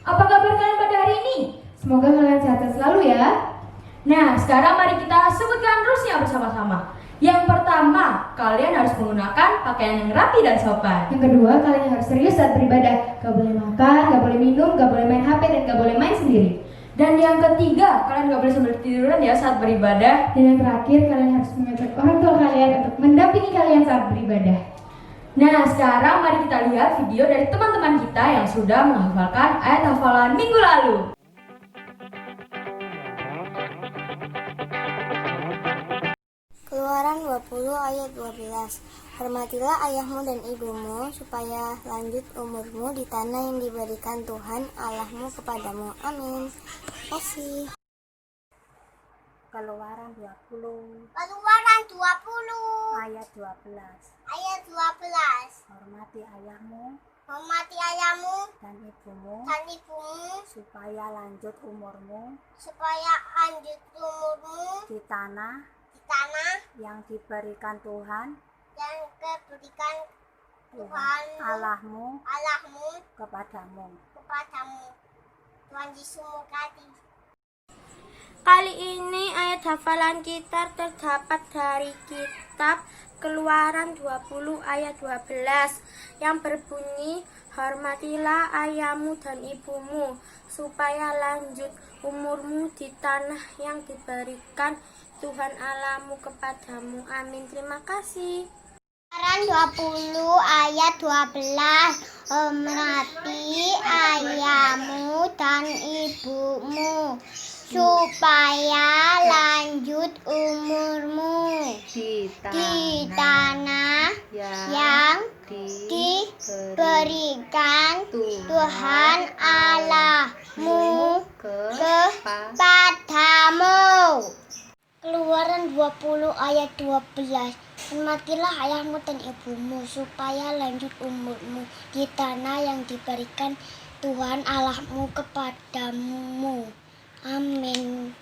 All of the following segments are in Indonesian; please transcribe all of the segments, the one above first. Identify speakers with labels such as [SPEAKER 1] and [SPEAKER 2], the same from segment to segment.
[SPEAKER 1] Apa kabar kalian pada hari ini?
[SPEAKER 2] Semoga kalian sehat selalu ya.
[SPEAKER 1] Nah, sekarang mari kita sebutkan rulesnya bersama-sama. Yang pertama, kalian harus menggunakan pakaian yang rapi dan sopan.
[SPEAKER 2] Yang kedua, kalian harus serius saat beribadah. Gak boleh makan, gak boleh minum, gak boleh main HP, dan gak boleh main sendiri.
[SPEAKER 1] Dan yang ketiga, kalian gak boleh sambil tiduran ya saat beribadah.
[SPEAKER 2] Dan yang terakhir, kalian harus mengajak orang tua kalian untuk mendampingi kalian saat beribadah.
[SPEAKER 1] Nah, sekarang mari kita lihat video dari teman-teman kita yang sudah menghafalkan ayat hafalan minggu lalu.
[SPEAKER 3] Keluaran 20 ayat 12. Hormatilah ayahmu dan ibumu supaya lanjut umurmu di tanah yang diberikan Tuhan Allahmu kepadamu. Amin. Terima kasih.
[SPEAKER 4] Keluaran 20
[SPEAKER 3] Ayat
[SPEAKER 4] 12.
[SPEAKER 3] ayat 12.
[SPEAKER 4] Hormati ayahmu
[SPEAKER 3] Dan ibumu
[SPEAKER 4] supaya lanjut umurmu di tanah yang diberikan Tuhan Allahmu kepadamu.
[SPEAKER 3] Tuhan Yesus memberkati. Kali ini ayat hafalan kita terdapat dari kitab Keluaran 20 ayat 12 yang berbunyi, hormatilah ayahmu dan ibumu supaya lanjut umurmu di tanah yang diberikan Tuhan Allahmu kepadamu. Amin. Terima kasih. Keluaran 20 ayat 12. Hormati ayahmu dan ibumu supaya lanjut umurmu di tanah yang diberikan Tuhan Allahmu kepadamu. Keluaran 20 ayat 12. Hormatilah ayahmu dan ibumu supaya lanjut umurmu di tanah yang diberikan Tuhan Allahmu kepadamu. Amin.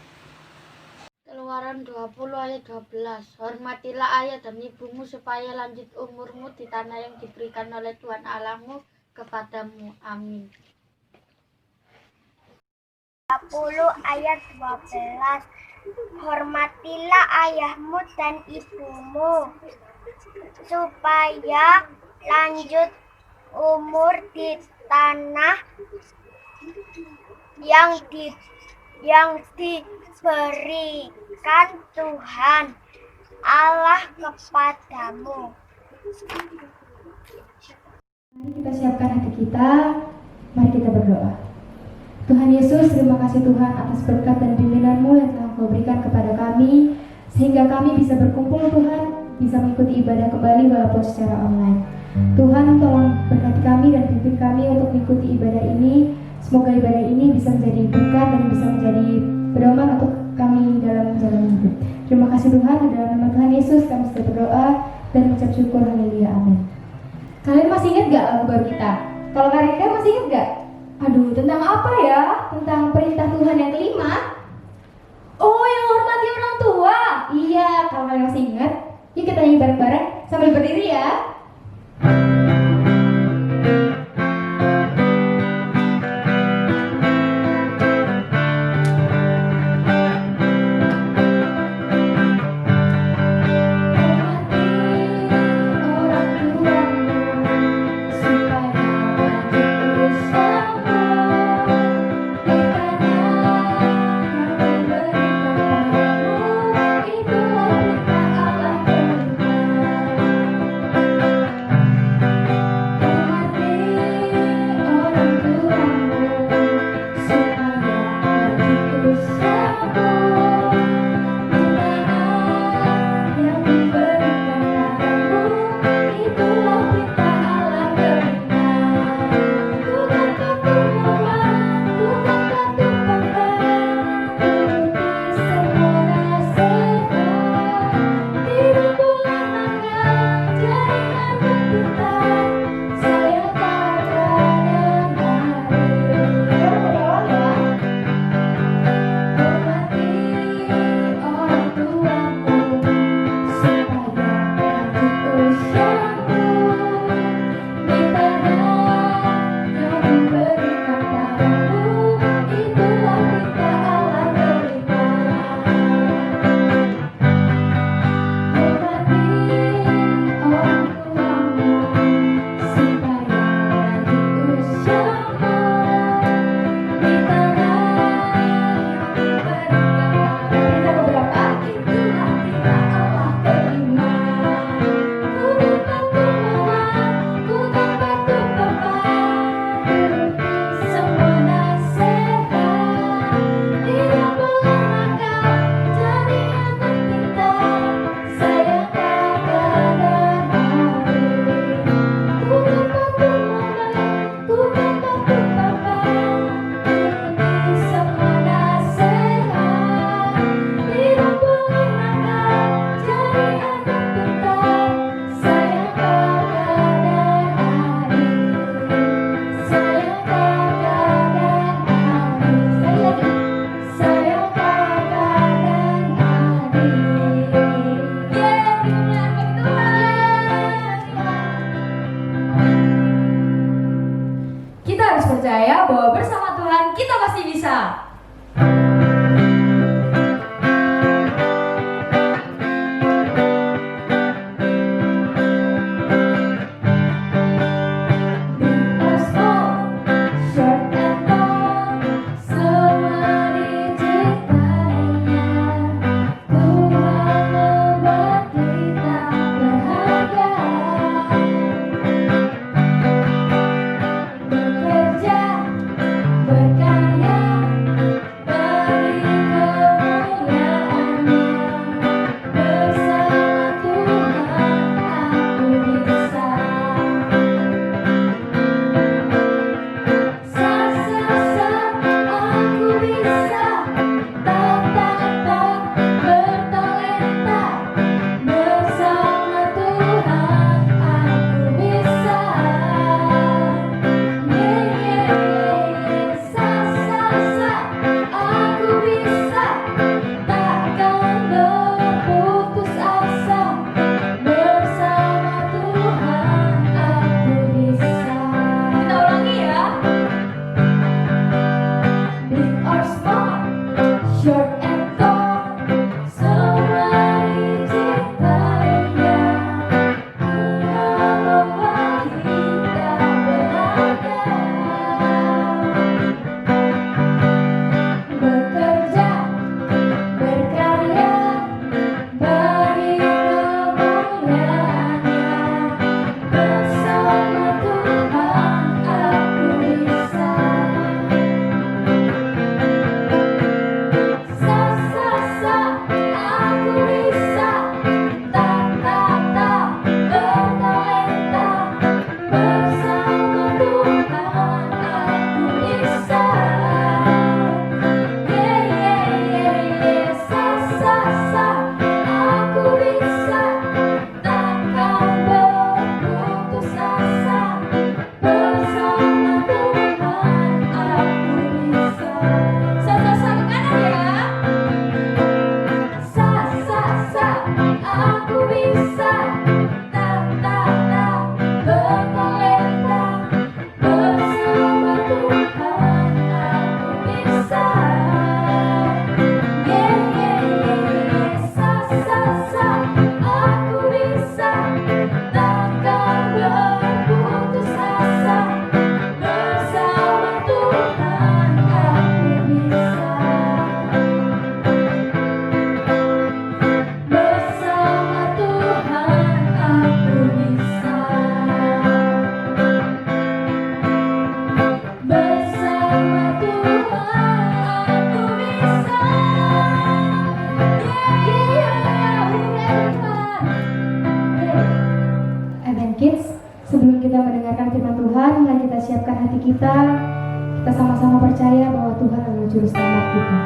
[SPEAKER 5] Keluaran 20 ayat 12. Hormatilah ayah dan ibumu supaya lanjut umurmu di tanah yang diberikan oleh Tuhan Allahmu kepadamu. Amin.
[SPEAKER 3] 20 ayat 12. Hormatilah ayahmu dan ibumu supaya lanjut umur di tanah yang diberikan Tuhan Allah kepadamu.
[SPEAKER 2] Mari kita siapkan hati kita, mari kita berdoa. Tuhan Yesus, terima kasih Tuhan atas berkat dan bimbingan-Mu yang telah Kau berikan kepada kami, sehingga kami bisa berkumpul Tuhan, bisa mengikuti ibadah kembali walaupun secara online. Tuhan, tolong berkati kami dan pimpin kami untuk mengikuti ibadah ini. Semoga ibadah ini bisa menjadi berkat dan bisa menjadi pedoman untuk kami dalam menjalani hidup. Terima kasih Tuhan, di dalam nama Tuhan Yesus kami sudah berdoa dan mengucap syukur. Haleluya, amin. Kalian masih ingat gak lagu baru kita? Kalau kalian masih ingat gak?
[SPEAKER 1] Aduh, tentang apa ya?
[SPEAKER 2] Tentang perintah Tuhan yang kelima.
[SPEAKER 1] Oh, yang hormati orang tua.
[SPEAKER 2] Iya, kalau kalian masih ingat, yuk kita nyanyi bareng-bareng sambil berdiri ya. berkarya beri kemuliaan-Nya. Bersama Tuhan aku bisa. Sa-sa-sa aku bisa. Ta-ta-ta bertalenta. Bersama Tuhan aku bisa. Ye-ye-ye, sa-sa-sa aku bisa. Takkan berputus asa. Bersama Tuhan aku bisa. Kita ulangi ya. Big or small, short and tall, semua diciptainya. Tuhan membuat kita berharga. Bekerja, berkarya, beri kemuliaan-Nya. Bersama Tuhan aku bisa. Sa-sa-sa aku bisa. Ta-ta-ta bertalenta. Bersama Tuhan aku bisa. Ye-ye-ye, sa-sa-sa aku bisa. Takkan berputus asa. Bersama Tuhan aku bisa. Sa-sa-sa ke kanan ya. Sa-sa-sa aku bisa. Ta-ta-ta bertalenta. Bersama Tuhan aku bisa. Ye-ye-ye, sa-sa-sa aku bisa. Takkan berputus asa. Bersama Tuhan aku bisa. Bersama Tuhan aku bisa. Bersama Tuhan aku bisa. Amen Kids, sebelum kita mendengarkan firman Tuhan, mari kita siapkan hati kita. Kita sama-sama percaya bahwa Tuhan adalah juru selamat kita.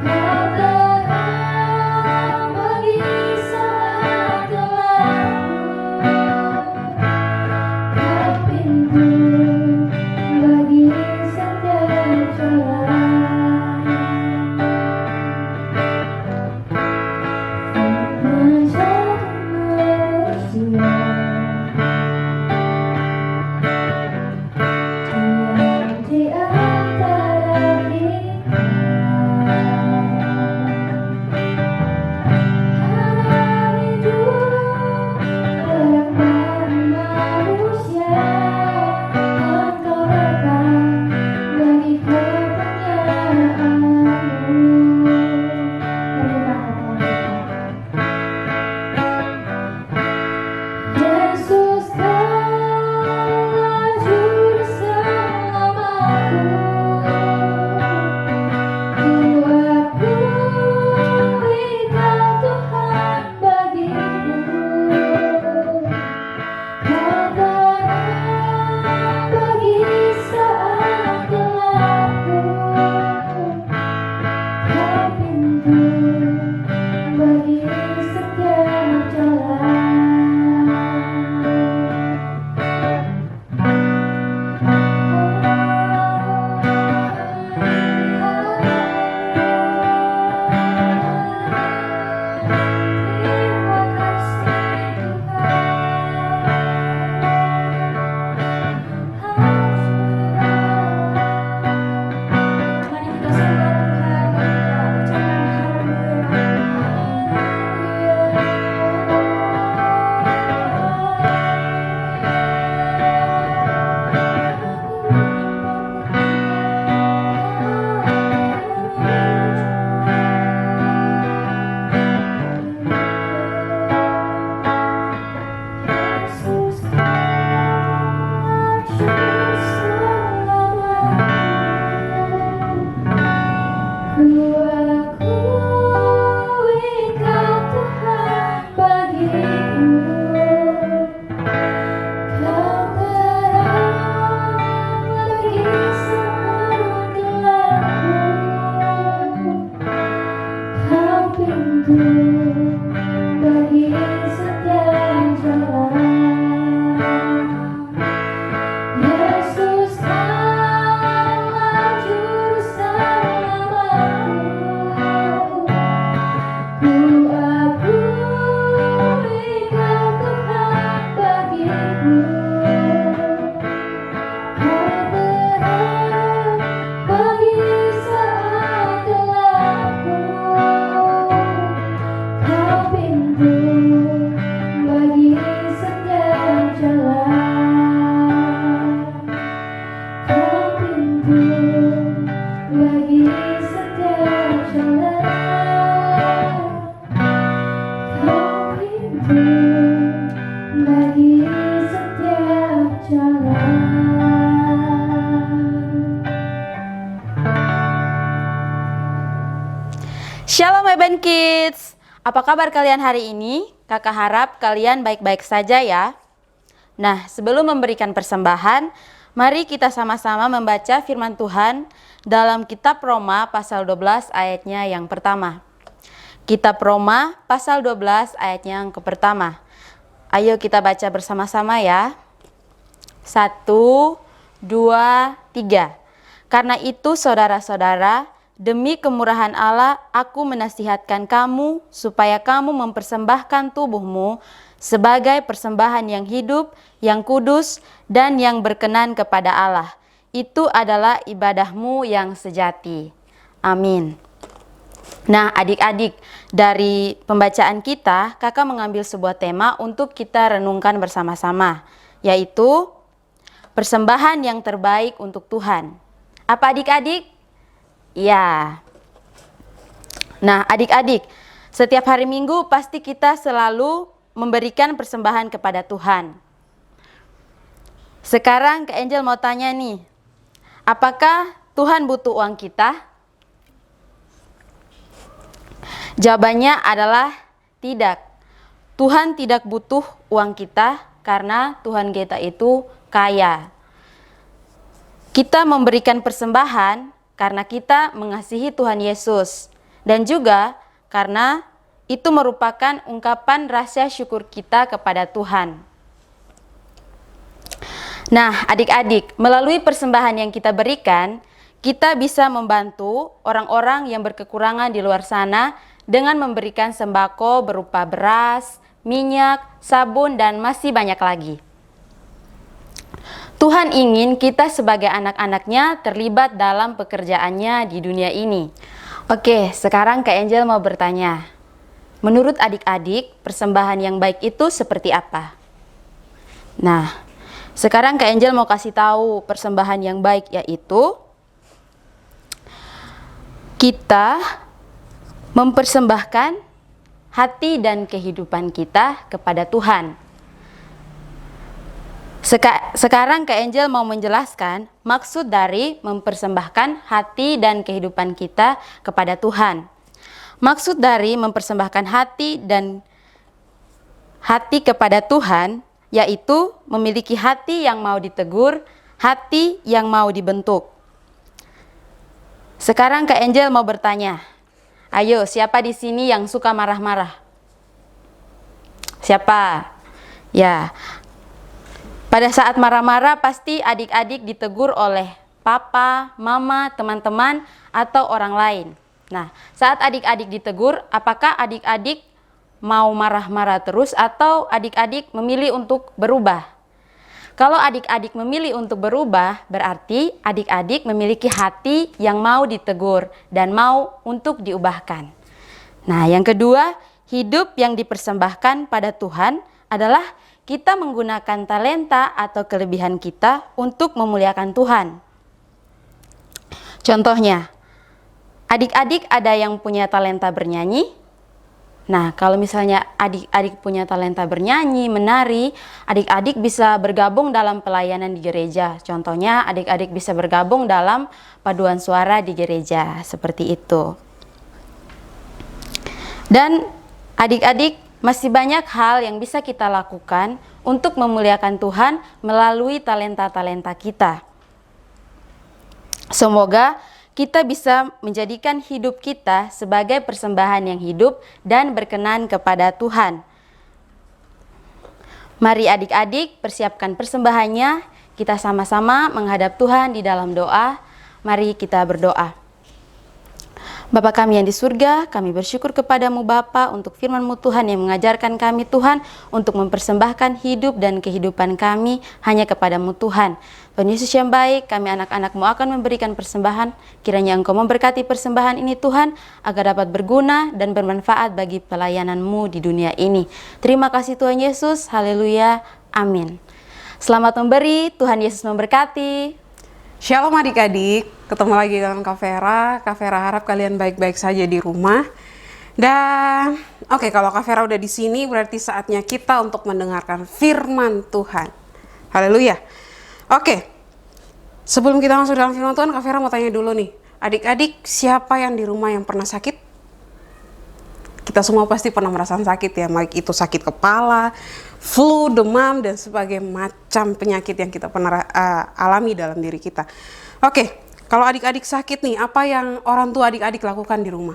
[SPEAKER 2] Kau terang bagi saat gelap.
[SPEAKER 6] Inven Kids, apa kabar kalian hari ini? Kakak harap kalian baik-baik saja ya. Nah, sebelum memberikan persembahan, mari kita sama-sama membaca firman Tuhan dalam kitab Roma pasal 12 ayatnya yang pertama. Kitab Roma pasal 12 ayatnya yang pertama. Ayo kita baca bersama-sama ya. 1, 2, 3. Karena itu saudara-saudara, demi kemurahan Allah, aku menasihatkan kamu supaya kamu mempersembahkan tubuhmu sebagai persembahan yang hidup, yang kudus, dan yang berkenan kepada Allah. Itu adalah ibadahmu yang sejati. Amin. Nah, adik-adik, dari pembacaan kita, kakak mengambil sebuah tema untuk kita renungkan bersama-sama, yaitu persembahan yang terbaik untuk Tuhan. Apa adik-adik? Ya. Nah, adik-adik, setiap hari Minggu pasti kita selalu memberikan persembahan kepada Tuhan. Sekarang Kak Angel mau tanya nih, apakah Tuhan butuh uang kita? Jawabannya adalah tidak. Tuhan tidak butuh uang kita karena Tuhan kita itu kaya. Kita memberikan persembahan karena kita mengasihi Tuhan Yesus, dan juga karena itu merupakan ungkapan rasa syukur kita kepada Tuhan. Nah, adik-adik, melalui persembahan yang kita berikan, kita bisa membantu orang-orang yang berkekurangan di luar sana dengan memberikan sembako berupa beras, minyak, sabun, dan masih banyak lagi. Tuhan ingin kita sebagai anak-anaknya terlibat dalam pekerjaannya di dunia ini. Oke, sekarang Kak Angel mau bertanya. Menurut adik-adik, persembahan yang baik itu seperti apa? Nah, sekarang Kak Angel mau kasih tahu persembahan yang baik, yaitu kita mempersembahkan hati dan kehidupan kita kepada Tuhan. Sekarang Kak Angel mau menjelaskan maksud dari mempersembahkan hati dan kehidupan kita kepada Tuhan. Maksud dari mempersembahkan hati kepada Tuhan yaitu memiliki hati yang mau ditegur, hati yang mau dibentuk. Sekarang Kak Angel mau bertanya. Ayo, siapa di sini yang suka marah-marah? Siapa? Ya. Pada saat marah-marah pasti adik-adik ditegur oleh papa, mama, teman-teman, atau orang lain. Nah, saat adik-adik ditegur, apakah adik-adik mau marah-marah terus atau adik-adik memilih untuk berubah? Kalau adik-adik memilih untuk berubah, berarti adik-adik memiliki hati yang mau ditegur dan mau untuk diubahkan. Nah, yang kedua, hidup yang dipersembahkan pada Tuhan adalah kita menggunakan talenta atau kelebihan kita untuk memuliakan Tuhan. Contohnya, adik-adik ada yang punya talenta bernyanyi. Nah, kalau misalnya adik-adik punya talenta bernyanyi, menari, adik-adik bisa bergabung dalam pelayanan di gereja. Contohnya, adik-adik bisa bergabung dalam paduan suara di gereja, seperti itu. Dan adik-adik masih banyak hal yang bisa kita lakukan untuk memuliakan Tuhan melalui talenta-talenta kita. Semoga kita bisa menjadikan hidup kita sebagai persembahan yang hidup dan berkenan kepada Tuhan. Mari adik-adik persiapkan persembahannya, kita sama-sama menghadap Tuhan di dalam doa. Mari kita berdoa. Bapa kami yang di surga, kami bersyukur kepadamu Bapa untuk firman-Mu Tuhan yang mengajarkan kami Tuhan untuk mempersembahkan hidup dan kehidupan kami hanya kepadamu Tuhan. Tuhan Yesus yang baik, kami anak-anak-Mu akan memberikan persembahan. Kiranya Engkau memberkati persembahan ini Tuhan, agar dapat berguna dan bermanfaat bagi pelayanan-Mu di dunia ini. Terima kasih Tuhan Yesus, haleluya, amin. Selamat memberi, Tuhan Yesus memberkati.
[SPEAKER 7] Shalom adik-adik, ketemu lagi dengan Kak Vera. Kak Vera harap kalian baik-baik saja di rumah. Dan oke, kalau Kak Vera udah di sini berarti saatnya kita untuk mendengarkan firman Tuhan. Haleluya. Oke, sebelum kita masuk dalam firman Tuhan, Kak Vera mau tanya dulu nih. Adik-adik, siapa yang di rumah yang pernah sakit? kita semua pasti pernah merasakan sakit ya, baik itu sakit kepala, flu, demam, dan sebagainya macam penyakit yang kita pernah alami dalam diri kita. Oke, kalau adik-adik sakit nih, apa yang orang tua adik-adik lakukan di rumah?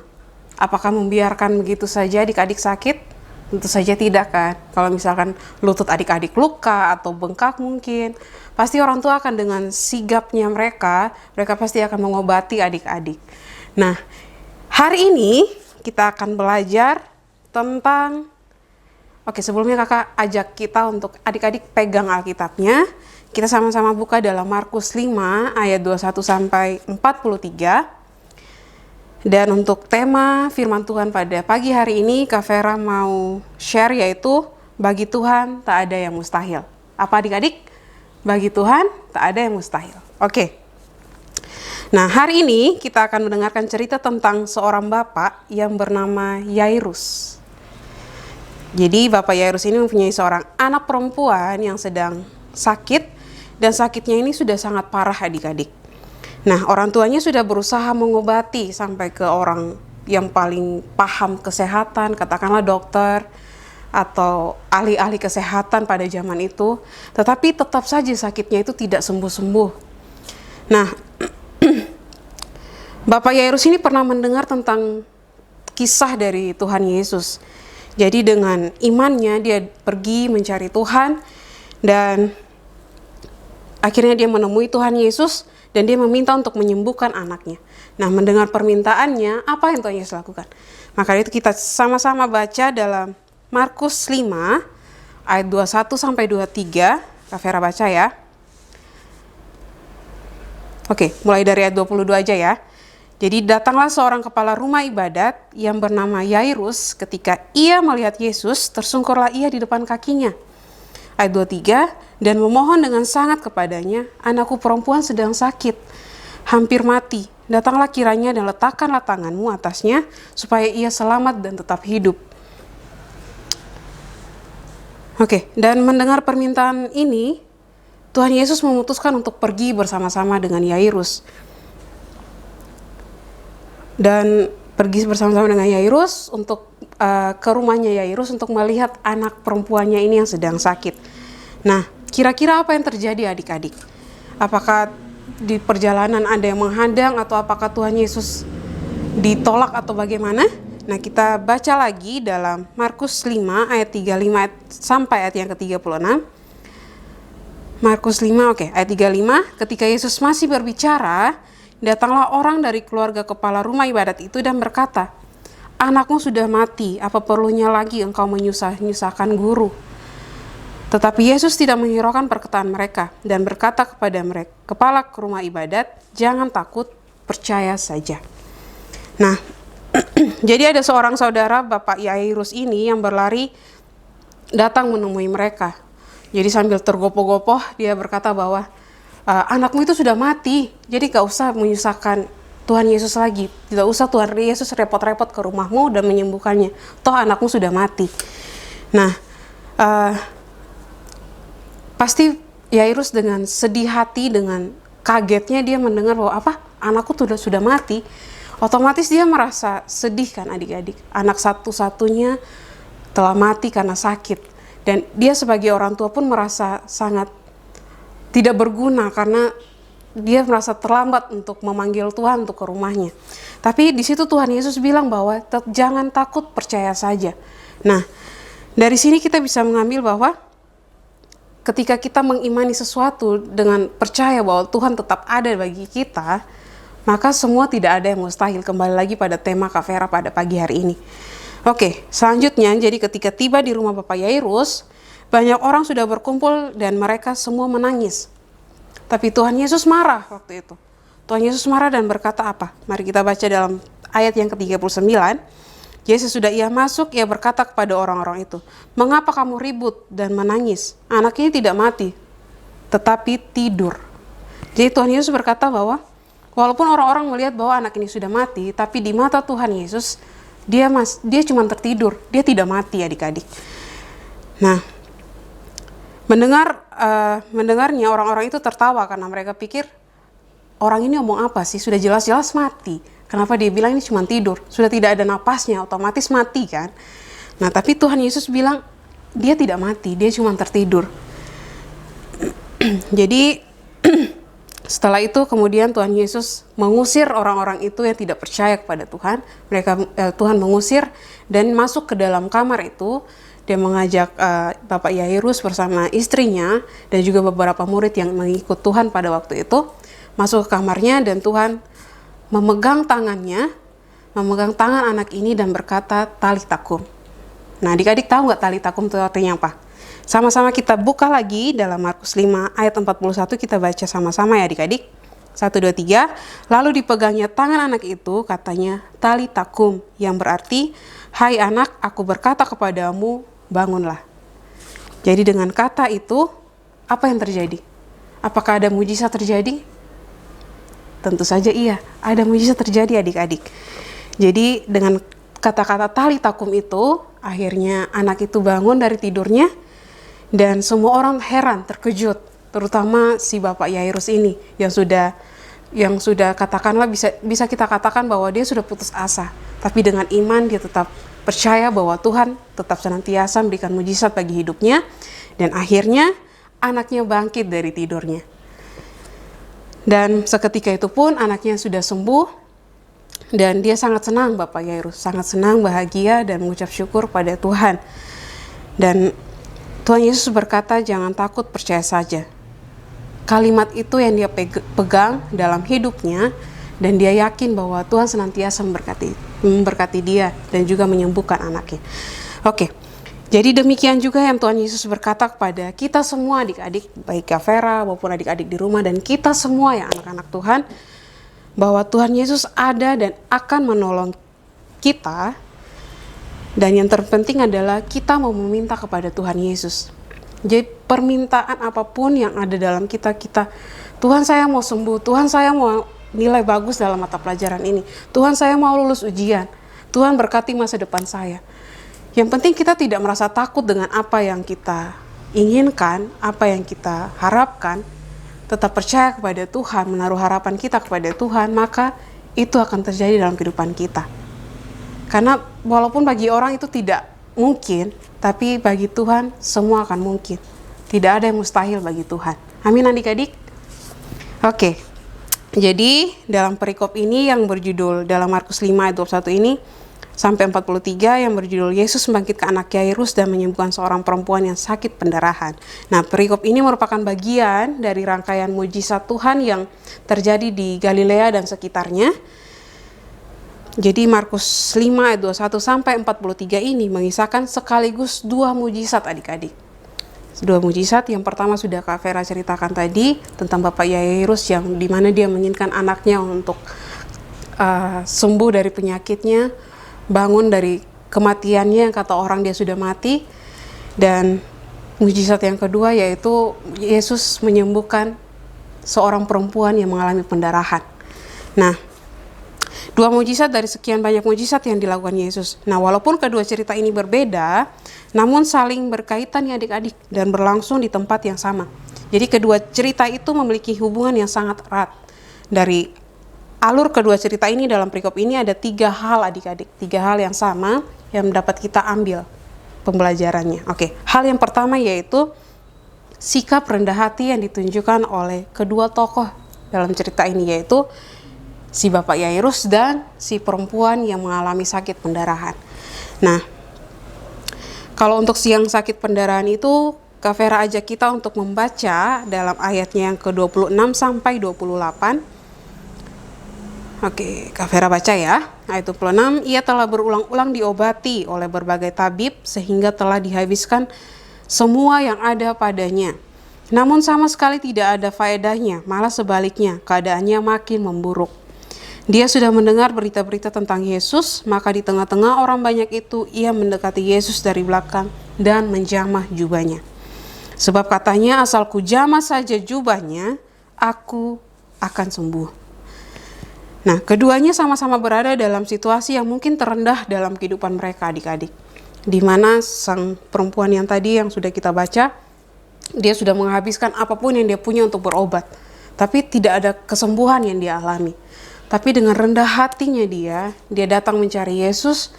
[SPEAKER 7] Apakah membiarkan begitu saja adik-adik sakit? Tentu saja tidak kan. Kalau misalkan lutut adik-adik luka atau bengkak mungkin, pasti orang tua akan dengan sigapnya mereka pasti akan mengobati adik-adik. Nah, hari ini kita akan belajar tentang, sebelumnya kakak ajak kita untuk adik-adik pegang Alkitabnya. Kita sama-sama buka dalam Markus 5 ayat 21 sampai 43. Dan untuk tema firman Tuhan pada pagi hari ini, Kak Vera mau share yaitu bagi Tuhan tak ada yang mustahil. Apa adik-adik? Bagi Tuhan tak ada yang mustahil. Oke. Nah, hari ini kita akan mendengarkan cerita tentang seorang bapak yang bernama Yairus. Jadi Bapak Yairus ini mempunyai seorang anak perempuan yang sedang sakit, dan sakitnya ini sudah sangat parah adik-adik. Nah, orang tuanya sudah berusaha mengobati sampai ke orang yang paling paham kesehatan, katakanlah dokter atau ahli-ahli kesehatan pada zaman itu, tetapi tetap saja sakitnya itu tidak sembuh-sembuh. Nah, Bapak Yairus ini pernah mendengar tentang kisah dari Tuhan Yesus. Jadi dengan imannya dia pergi mencari Tuhan, dan akhirnya dia menemui Tuhan Yesus, dan dia meminta untuk menyembuhkan anaknya. Nah, mendengar permintaannya, apa yang Tuhan Yesus lakukan? Maka itu kita sama-sama baca dalam Markus 5 ayat 21 sampai 23. Kak Vera baca ya. Oke, mulai dari ayat 22 aja ya. Jadi datanglah seorang kepala rumah ibadat yang bernama Yairus. Ketika ia melihat Yesus, tersungkurlah ia di depan kakinya. Ayat 23, dan memohon dengan sangat kepadanya, anakku perempuan sedang sakit, hampir mati. Datanglah kiranya dan letakkanlah tanganmu atasnya, supaya ia selamat dan tetap hidup. Oke, dan mendengar permintaan ini, Tuhan Yesus memutuskan untuk pergi bersama-sama dengan Yairus. Dan pergi bersama-sama dengan Yairus untuk ke rumahnya Yairus untuk melihat anak perempuannya ini yang sedang sakit. Nah, kira-kira apa yang terjadi adik-adik? Apakah di perjalanan ada yang menghadang, atau apakah Tuhan Yesus ditolak atau bagaimana? Nah, kita baca lagi dalam Markus 5 ayat 35 sampai ayat yang ke-36. Markus 5, ayat 35, ketika Yesus masih berbicara, datanglah orang dari keluarga kepala rumah ibadat itu dan berkata, anakmu sudah mati, apa perlunya lagi engkau menyusahkan guru? Tetapi Yesus tidak menghiraukan perkataan mereka dan berkata kepada mereka, kepala rumah ibadat, jangan takut, percaya saja. Nah, jadi ada seorang saudara Bapak Yairus ini yang berlari datang menemui mereka. Jadi sambil tergopoh-gopoh dia berkata bahwa anakmu itu sudah mati, jadi gak usah menyusahkan Tuhan Yesus lagi. Tidak usah Tuhan Yesus repot-repot ke rumahmu dan menyembuhkannya. Toh anakmu sudah mati. Nah, pasti Yairus dengan sedih hati, dengan kagetnya dia mendengar bahwa anakku sudah mati. Otomatis dia merasa sedih kan adik-adik. Anak satu-satunya telah mati karena sakit. Dan dia sebagai orang tua pun merasa sangat tidak berguna karena dia merasa terlambat untuk memanggil Tuhan untuk ke rumahnya. Tapi di situ Tuhan Yesus bilang bahwa jangan takut, percaya saja. Nah, dari sini kita bisa mengambil bahwa ketika kita mengimani sesuatu dengan percaya bahwa Tuhan tetap ada bagi kita, maka semua tidak ada yang mustahil. Kembali lagi pada tema Kak Vera pada pagi hari ini. Oke, selanjutnya jadi ketika tiba di rumah Bapak Yairus, banyak orang sudah berkumpul dan mereka semua menangis. Tapi Tuhan Yesus marah waktu itu. Tuhan Yesus marah dan berkata apa? Mari kita baca dalam ayat yang ke-39. Yesus sudah ia masuk, ia berkata kepada orang-orang itu, mengapa kamu ribut dan menangis? Anak ini tidak mati, tetapi tidur. Jadi Tuhan Yesus berkata bahwa walaupun orang-orang melihat bahwa anak ini sudah mati, tapi di mata Tuhan Yesus, dia cuma tertidur, dia tidak mati adik-adik. Nah, mendengarnya orang-orang itu tertawa karena mereka pikir orang ini ngomong apa sih, sudah jelas-jelas mati. Kenapa dia bilang ini cuma tidur? Sudah tidak ada napasnya, otomatis mati kan? Nah, tapi Tuhan Yesus bilang dia tidak mati, dia cuma tertidur. Jadi setelah itu kemudian Tuhan Yesus mengusir orang-orang itu yang tidak percaya kepada Tuhan. Tuhan mengusir dan masuk ke dalam kamar itu. Dia mengajak Bapak Yairus bersama istrinya dan juga beberapa murid yang mengikut Tuhan pada waktu itu masuk ke kamarnya, dan Tuhan memegang tangan anak ini dan berkata, talitakum. Nah, adik-adik tahu nggak talitakum itu artinya apa? Sama-sama kita buka lagi dalam Markus 5 ayat 41, kita baca sama-sama ya adik-adik. 1, 2, 3. Lalu dipegangnya tangan anak itu, katanya talitakum, yang berarti, hai anak, aku berkata kepadamu, bangunlah. Jadi dengan kata itu, apa yang terjadi? Apakah ada mujizat terjadi? Tentu saja iya, ada mujizat terjadi adik-adik. Jadi dengan kata-kata talitakum itu, akhirnya anak itu bangun dari tidurnya, dan semua orang heran, terkejut, terutama si Bapak Yairus ini yang sudah katakanlah bisa kita katakan bahwa dia sudah putus asa, tapi dengan iman dia tetap percaya bahwa Tuhan tetap senantiasa memberikan mujizat bagi hidupnya, dan akhirnya anaknya bangkit dari tidurnya. Dan seketika itu pun anaknya sudah sembuh, dan dia sangat senang, Bapak Yairus sangat senang, bahagia, dan mengucap syukur pada Tuhan. Dan Tuhan Yesus berkata, jangan takut, percaya saja. Kalimat itu yang dia pegang dalam hidupnya, dan dia yakin bahwa Tuhan senantiasa memberkati dia dan juga menyembuhkan anaknya. Oke, jadi demikian juga yang Tuhan Yesus berkata kepada kita semua adik-adik, baik Kak Vera maupun adik-adik di rumah, dan kita semua yang anak-anak Tuhan, bahwa Tuhan Yesus ada dan akan menolong kita. Dan yang terpenting adalah kita mau meminta kepada Tuhan Yesus. Jadi permintaan apapun yang ada dalam kita, Tuhan saya mau sembuh, Tuhan saya mau nilai bagus dalam mata pelajaran ini, Tuhan saya mau lulus ujian, Tuhan berkati masa depan saya. Yang penting kita tidak merasa takut dengan apa yang kita inginkan, apa yang kita harapkan, tetap percaya kepada Tuhan, menaruh harapan kita kepada Tuhan, maka itu akan terjadi dalam kehidupan kita. Karena walaupun bagi orang itu tidak mungkin, tapi bagi Tuhan semua akan mungkin. Tidak ada yang mustahil bagi Tuhan. Amin adik-adik. Oke. Jadi dalam perikop ini yang berjudul dalam Markus 5 ayat 21 ini sampai 43 yang berjudul Yesus membangkitkan anak Yairus dan menyembuhkan seorang perempuan yang sakit pendarahan. Nah, perikop ini merupakan bagian dari rangkaian mujizat Tuhan yang terjadi di Galilea dan sekitarnya. Jadi Markus 5 ayat 21 sampai 43 ini mengisahkan sekaligus dua mujizat adik-adik. Dua mujizat, yang pertama sudah Kak Vera ceritakan tadi tentang Bapak Yairus yang dimana dia menginginkan anaknya untuk sembuh dari penyakitnya, bangun dari kematiannya yang kata orang dia sudah mati. Dan mujizat yang kedua yaitu Yesus menyembuhkan seorang perempuan yang mengalami pendarahan. Nah, dua mujizat dari sekian banyak mujizat yang dilakukan Yesus. Nah, walaupun kedua cerita ini berbeda, namun saling berkaitan ya adik-adik dan berlangsung di tempat yang sama. Jadi kedua cerita itu memiliki hubungan yang sangat erat. Dari alur kedua cerita ini dalam perikop ini ada 3 hal adik-adik, 3 hal yang sama yang dapat kita ambil pembelajarannya. Oke, hal yang pertama yaitu sikap rendah hati yang ditunjukkan oleh kedua tokoh dalam cerita ini, yaitu si Bapak Yairus dan si perempuan yang mengalami sakit pendarahan. Nah, kalau untuk si yang sakit pendarahan itu, Kak Vera ajak kita untuk membaca dalam ayatnya yang ke-26 sampai 28. Oke, Kak Vera baca ya. Ayat 26, ia telah berulang-ulang diobati oleh berbagai tabib sehingga telah dihabiskan semua yang ada padanya. Namun sama sekali tidak ada faedahnya, malah sebaliknya, keadaannya makin memburuk. Dia sudah mendengar berita-berita tentang Yesus, maka di tengah-tengah orang banyak itu, ia mendekati Yesus dari belakang dan menjamah jubahnya. Sebab katanya, asal ku jamah saja jubahnya, aku akan sembuh. Nah, keduanya sama-sama berada dalam situasi yang mungkin terendah dalam kehidupan mereka adik-adik. Di mana sang perempuan yang tadi yang sudah kita baca, dia sudah menghabiskan apapun yang dia punya untuk berobat. Tapi tidak ada kesembuhan yang dia alami. Tapi dengan rendah hatinya dia datang mencari Yesus.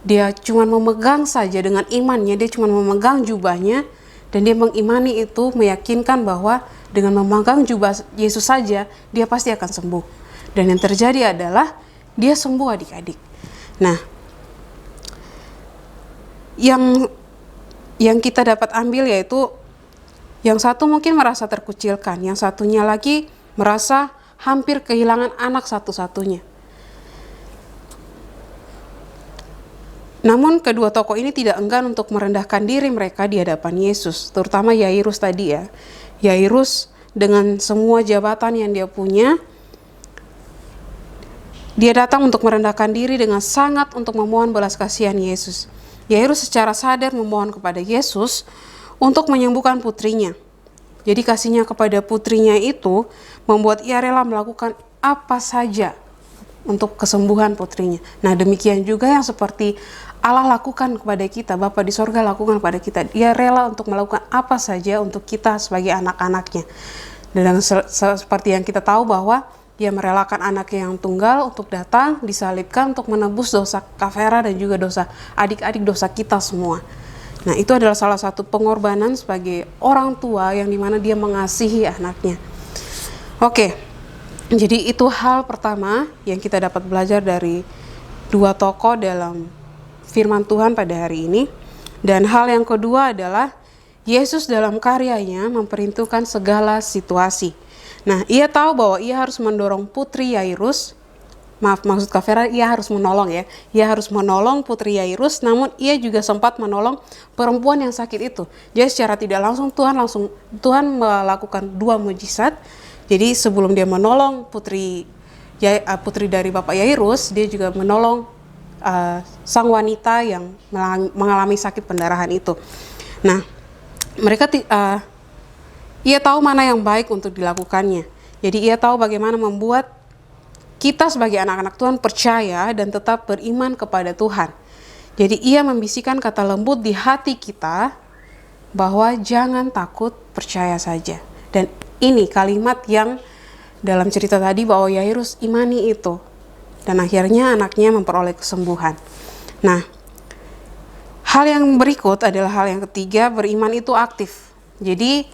[SPEAKER 7] Dia cuma memegang saja dengan imannya, dia cuma memegang jubahnya, dan dia mengimani itu, meyakinkan bahwa dengan memegang jubah Yesus saja, dia pasti akan sembuh. Dan yang terjadi adalah dia sembuh, adik-adik. Nah, yang kita dapat ambil yaitu yang satu mungkin merasa terkucilkan, yang satunya lagi merasa hampir kehilangan anak satu-satunya. Namun kedua tokoh ini tidak enggan untuk merendahkan diri mereka di hadapan Yesus, terutama Yairus tadi ya. Yairus dengan semua jabatan yang dia punya, dia datang untuk merendahkan diri dengan sangat untuk memohon belas kasihan Yesus. Yairus secara sadar memohon kepada Yesus untuk menyembuhkan putrinya. Jadi kasihnya kepada putrinya itu membuat ia rela melakukan apa saja untuk kesembuhan putrinya. Nah, demikian juga yang seperti Allah lakukan kepada kita, Bapa di sorga lakukan kepada kita. Dia rela untuk melakukan apa saja untuk kita sebagai anak-anaknya. Dan seperti yang kita tahu bahwa dia merelakan anaknya yang tunggal untuk datang, disalibkan untuk menebus dosa Kak Vera dan juga dosa adik-adik, dosa kita semua. Nah, itu adalah salah satu pengorbanan sebagai orang tua yang dimana dia mengasihi anaknya. Oke, jadi itu hal pertama yang kita dapat belajar dari dua tokoh dalam firman Tuhan pada hari ini. Dan hal yang kedua adalah Yesus dalam karyanya memperhitungkan segala situasi. Nah, ia tahu bahwa ia harus mendorong putri Yairus, maksud Kak Vera, ia harus menolong ya. Ia harus menolong putri Yairus, namun ia juga sempat menolong perempuan yang sakit itu. Jadi secara tidak langsung Tuhan melakukan dua mujizat. Jadi sebelum dia menolong putri dari Bapak Yairus, dia juga menolong sang wanita yang mengalami sakit pendarahan itu. Nah, ia tahu mana yang baik untuk dilakukannya. Jadi ia tahu bagaimana membuat kita sebagai anak-anak Tuhan percaya dan tetap beriman kepada Tuhan. Jadi ia membisikkan kata lembut di hati kita bahwa jangan takut, percaya saja. Dan ini kalimat yang dalam cerita tadi bahwa Yairus imani itu. Dan akhirnya anaknya memperoleh kesembuhan. Nah, hal yang berikut adalah hal yang ketiga, beriman itu aktif. Jadi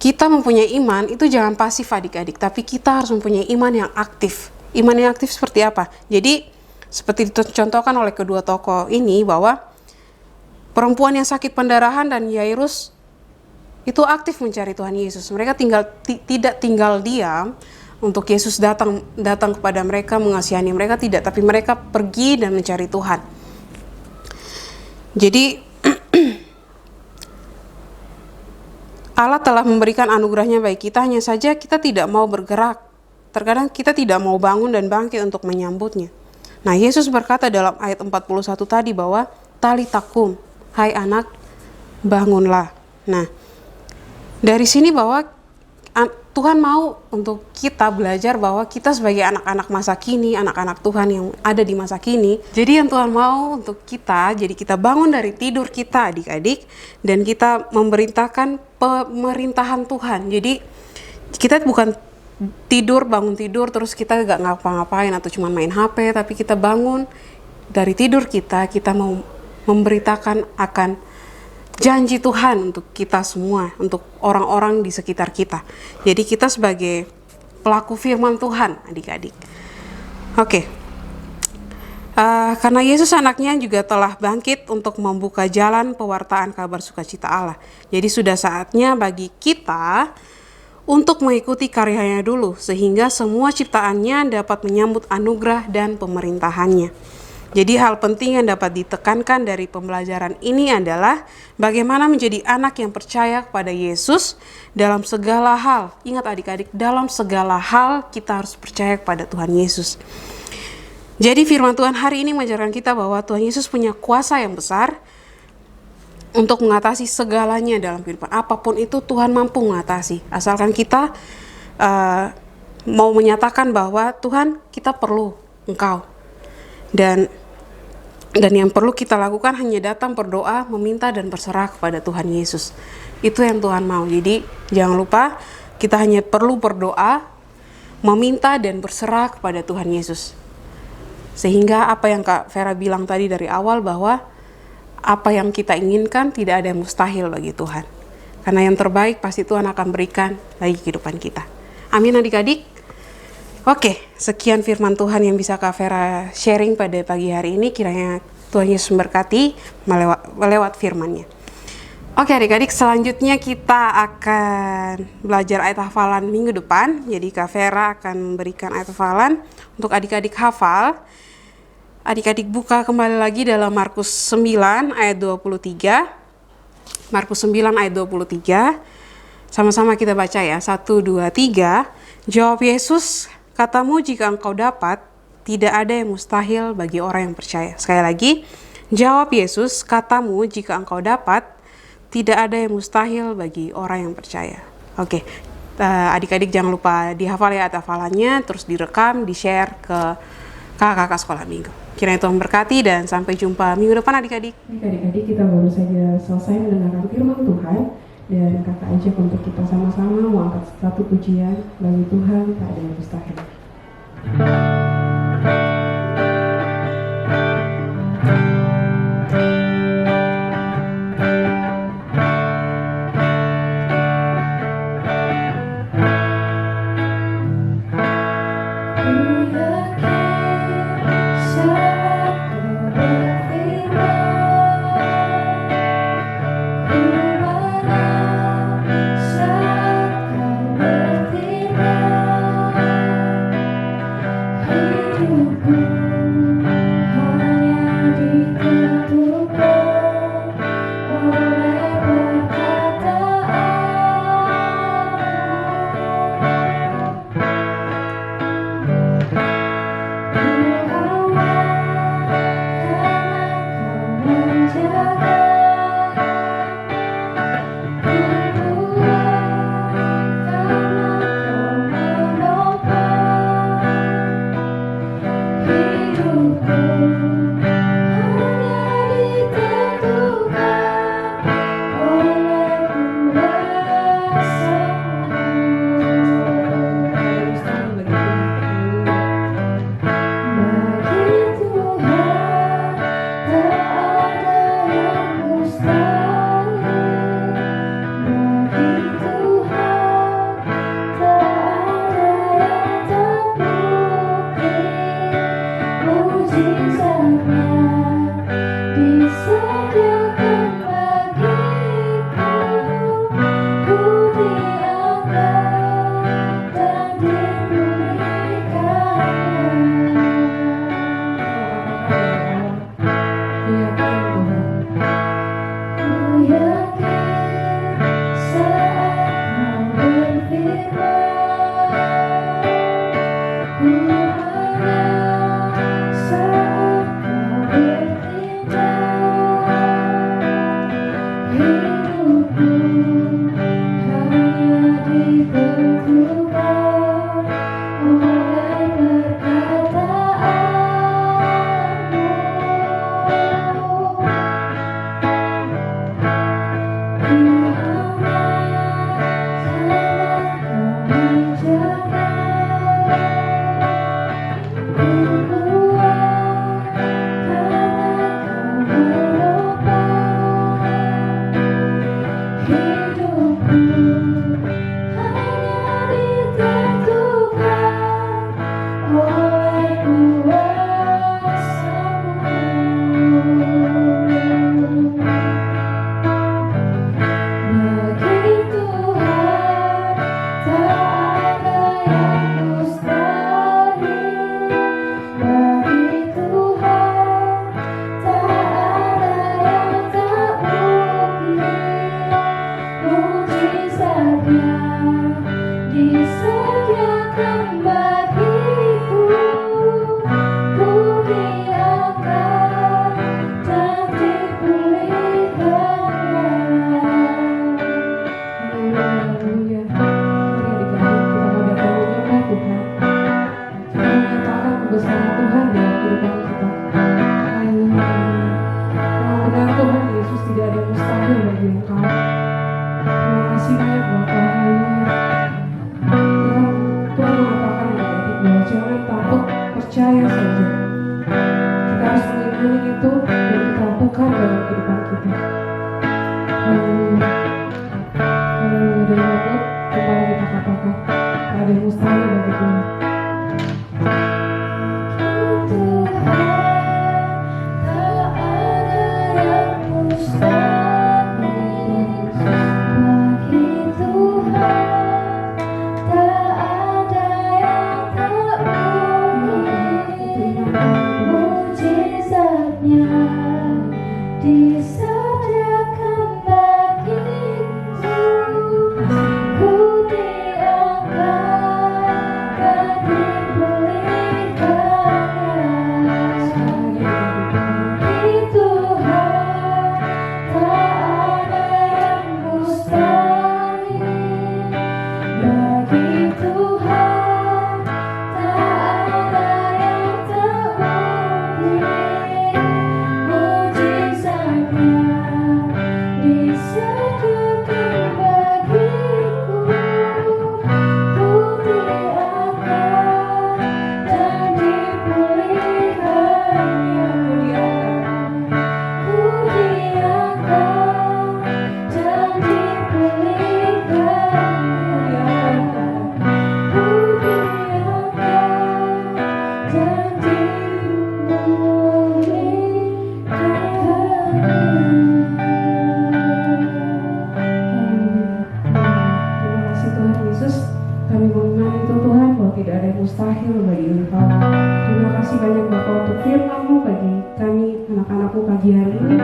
[SPEAKER 7] kita mempunyai iman itu jangan pasif adik-adik, tapi kita harus mempunyai iman yang aktif. Iman yang aktif seperti apa? Jadi seperti dicontohkan oleh kedua tokoh ini bahwa perempuan yang sakit pendarahan dan Yairus itu aktif mencari Tuhan Yesus. Mereka tidak tinggal diam untuk Yesus datang kepada mereka, mengasihani mereka, tidak, tapi mereka pergi dan mencari Tuhan. Jadi Allah telah memberikan anugerahnya bagi kita, hanya saja kita tidak mau bergerak. Terkadang kita tidak mau bangun dan bangkit untuk menyambutnya. Nah, Yesus berkata dalam ayat 41 tadi bahwa talitakum, hai anak, bangunlah. Nah, dari sini bahwa Tuhan mau untuk kita belajar bahwa kita sebagai anak-anak masa kini, anak-anak Tuhan yang ada di masa kini. Jadi yang Tuhan mau untuk kita, jadi kita bangun dari tidur kita adik-adik, dan kita memerintahkan pemerintahan Tuhan. Jadi kita bukan bangun tidur terus kita gak ngapa-ngapain atau cuma main HP, tapi kita bangun dari tidur kita mau memberitakan akan janji Tuhan untuk kita semua, untuk orang-orang di sekitar kita. Jadi kita sebagai pelaku firman Tuhan, adik-adik. Oke. Karena Yesus anaknya juga telah bangkit untuk membuka jalan pewartaan kabar sukacita Allah. Jadi sudah saatnya bagi kita untuk mengikuti karyanya dulu, sehingga semua ciptaannya dapat menyambut anugerah dan pemerintahannya. Jadi hal penting yang dapat ditekankan dari pembelajaran ini adalah bagaimana menjadi anak yang percaya kepada Yesus dalam segala hal. Ingat adik-adik, dalam segala hal kita harus percaya kepada Tuhan Yesus. Jadi firman Tuhan hari ini mengajarkan kita bahwa Tuhan Yesus punya kuasa yang besar untuk mengatasi segalanya dalam kehidupan. Apapun itu Tuhan mampu mengatasi. Asalkan kita mau menyatakan bahwa Tuhan, kita perlu Engkau. Dan yang perlu kita lakukan hanya datang berdoa, meminta dan berserah kepada Tuhan Yesus. Itu yang Tuhan mau. Jadi jangan lupa kita hanya perlu berdoa, meminta dan berserah kepada Tuhan Yesus. Sehingga apa yang Kak Vera bilang tadi dari awal, bahwa apa yang kita inginkan tidak ada yang mustahil bagi Tuhan. Karena yang terbaik pasti Tuhan akan berikan bagi kehidupan kita. Amin adik-adik. Oke, sekian firman Tuhan yang bisa Kak Vera sharing pada pagi hari ini. Kiranya Tuhan Yesus memberkati melewat firman-Nya. Oke adik-adik, selanjutnya kita akan belajar ayat hafalan minggu depan. Jadi Kak Vera akan memberikan ayat hafalan untuk adik-adik hafal. Adik-adik buka kembali lagi dalam Markus 9 ayat 23. Markus 9 ayat 23. Sama-sama kita baca ya. 1, 2, 3. Jawab Yesus, katamu jika engkau dapat, tidak ada yang mustahil bagi orang yang percaya. Sekali lagi, jawab Yesus, katamu jika engkau dapat, tidak ada yang mustahil bagi orang yang percaya. Oke, adik-adik jangan lupa dihafal ya hafalannya, terus direkam, di-share ke kakak-kakak sekolah minggu. Kiranya Tuhan berkati dan sampai jumpa minggu depan adik-adik.
[SPEAKER 8] Adik-adik, kita baru saja selesai mendengarkan firman Tuhan, dan kakak ajak untuk kita sama-sama mengangkat satu pujian bagi Tuhan, tak ada yang mustahil.
[SPEAKER 2] Mujizatnya
[SPEAKER 8] dalam kehidupan kita. Haleluya. Haleluya. Dan Bapak, kembali kita katakan, tak ada yang mustahil bagi Tuhan. Mustahil bagi Engkau. Terima kasih banyak Bapa untuk firman-Mu bagi kami anak-anak-Mu pagi hari ini.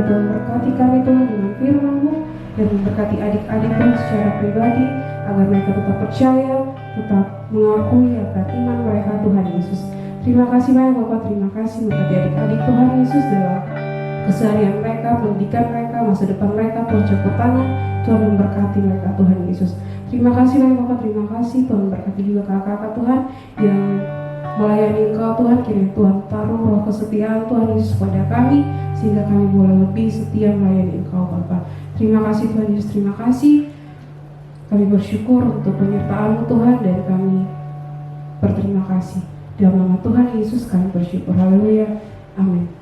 [SPEAKER 8] Tuhan berkati kami Tuhan dengan firman-Mu dan memberkati adik-adik Tuhan secara pribadi agar mereka tetap percaya, tetap mengakui akan iman mereka Tuhan Yesus. Terima kasih banyak Bapa, terima kasih memberkati adik-adik Tuhan Yesus dalam keseharian mereka, pendidikan mereka, masa depan mereka. Tuhan campur tangan, Tuhan memberkati mereka Tuhan Yesus. Terima kasih banyak Bapak, terima kasih Tuhan berkati juga kakak-kakak Tuhan yang melayani Engkau Tuhan. Kiranya Tuhan taruh roh kesetiaan Tuhan Yesus pada kami sehingga kami boleh lebih setia melayani Engkau Bapak. Terima kasih Tuhan Yesus, terima kasih. Kami bersyukur untuk penyertaan-Mu Tuhan dan kami berterima kasih. Dalam nama Tuhan Yesus kami bersyukur. Haleluya. Amin.